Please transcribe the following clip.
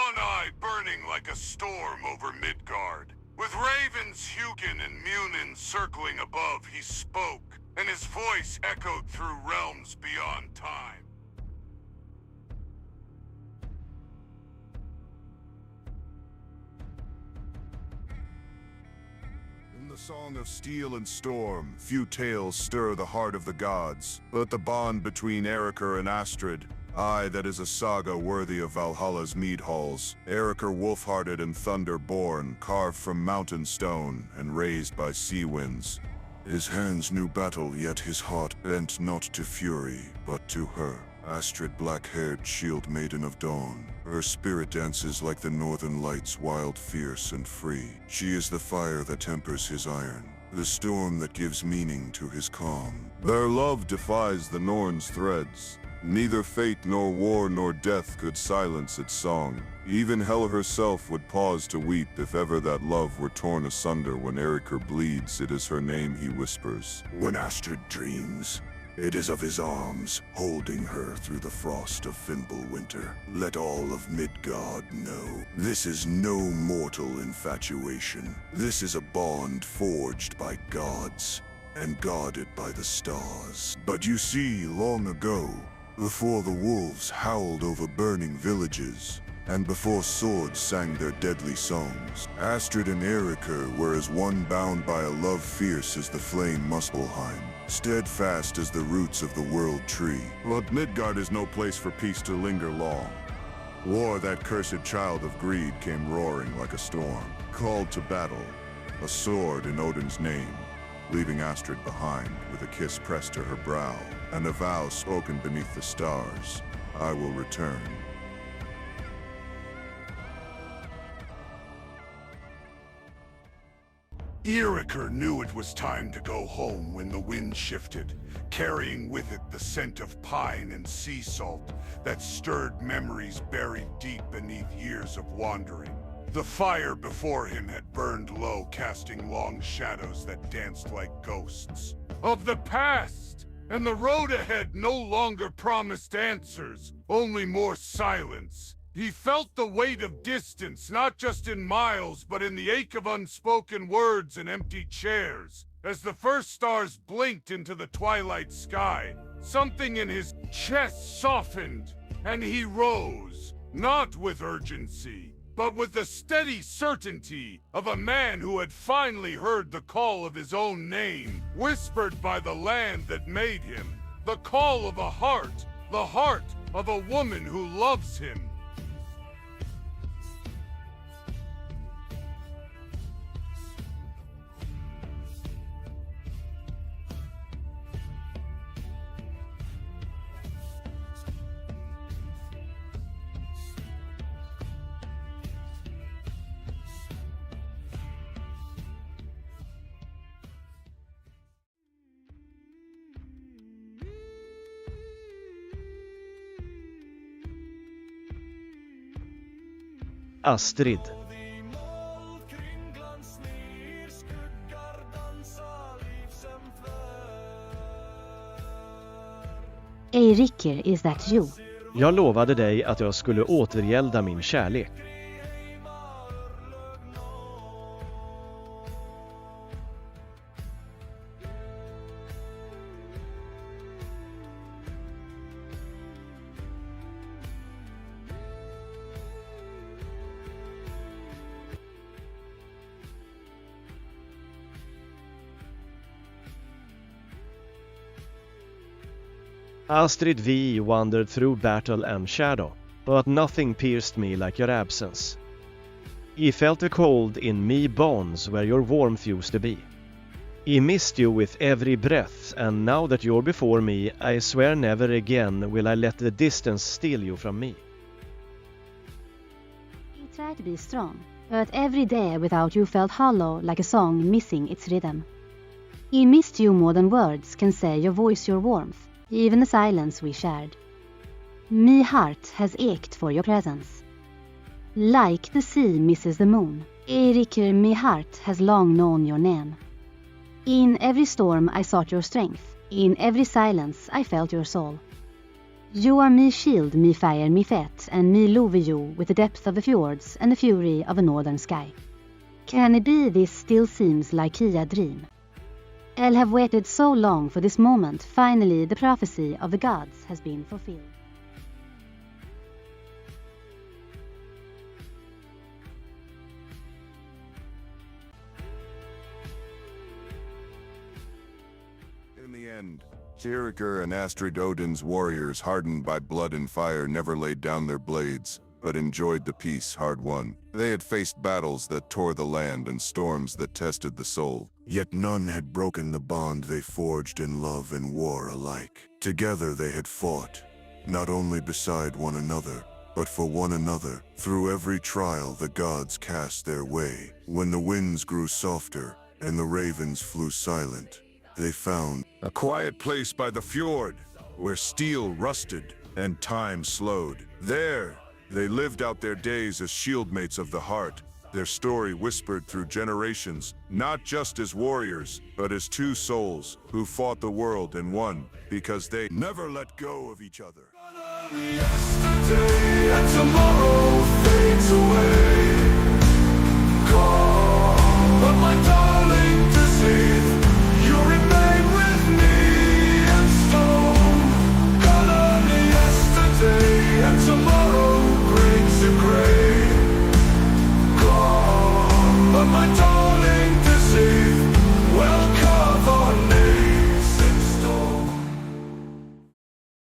one eye burning like a storm over Midgard. With ravens Hugin and Munin circling above, he spoke, and his voice echoed through realms beyond time. In the song of steel and storm, few tales stir the heart of the gods, but the bond between Eirikr and Astrid, aye, that is a saga worthy of Valhalla's mead halls. Eirikr wolf-hearted and thunder-born, carved from mountain stone and raised by sea winds. His hands knew battle, yet his heart bent not to fury, but to her. Astrid, black-haired shield maiden of dawn. Her spirit dances like the northern lights, wild, fierce, and free. She is the fire that tempers his iron, the storm that gives meaning to his calm. Their love defies the Norn's threads. Neither fate nor war nor death could silence its song. Even Hel herself would pause to weep if ever that love were torn asunder. When Eirikr bleeds, it is her name he whispers. When Astrid dreams, it is of his arms, holding her through the frost of Fimbul winter. Let all of Midgard know, this is no mortal infatuation. This is a bond forged by gods, and guarded by the stars. But you see, long ago, before the wolves howled over burning villages, and before swords sang their deadly songs, Astrid and Eirikr were as one, bound by a love fierce as the flame Muspelheim, steadfast as the roots of the world tree. But Midgard is no place for peace to linger long. War, that cursed child of greed, came roaring like a storm, called to battle, a sword in Odin's name, leaving Astrid behind with a kiss pressed to her brow, and a vow spoken beneath the stars. I will return. Eirikr knew it was time to go home when the wind shifted, carrying with it the scent of pine and sea salt that stirred memories buried deep beneath years of wandering. The fire before him had burned low, casting long shadows that danced like ghosts of the past, and the road ahead no longer promised answers, only more silence. He felt the weight of distance, not just in miles, but in the ache of unspoken words and empty chairs. As the first stars blinked into the twilight sky, something in his chest softened, and he rose, not with urgency, but with the steady certainty of a man who had finally heard the call of his own name, whispered by the land that made him. The call of a heart, the heart of a woman who loves him. Astrid. Eirikr, is that you? Jag lovade dig att jag skulle återgälda min kärlek. Astrid, we wandered through battle and shadow, but nothing pierced me like your absence. I felt the cold in me bones where your warmth used to be. I missed you with every breath, and now that you're before me, I swear never again will I let the distance steal you from me. I tried to be strong, but every day without you felt hollow, like a song missing its rhythm. I missed you more than words can say, your voice, your warmth, even the silence we shared. My heart has ached for your presence. Like the sea misses the moon, Eirikr, my heart has long known your name. In every storm I sought your strength, in every silence I felt your soul. You are me shield, me fire, me fet, and me love you with the depth of the fjords and the fury of a northern sky. Can it be this still seems like a dream? I'll have waited so long for this moment. Finally, the prophecy of the gods has been fulfilled. In the end, Eirikr and Astrid, Odin's warriors, hardened by blood and fire, never laid down their blades, but enjoyed the peace hard-won. They had faced battles that tore the land and storms that tested the soul. Yet none had broken the bond they forged in love and war alike. Together they had fought, not only beside one another, but for one another. Through every trial the gods cast their way. When the winds grew softer and the ravens flew silent, they found a quiet place by the fjord, where steel rusted and time slowed. There, they lived out their days as shieldmates of the heart, their story whispered through generations, not just as warriors, but as two souls who fought the world and won because they never let go of each other. Yesterday and tomorrow.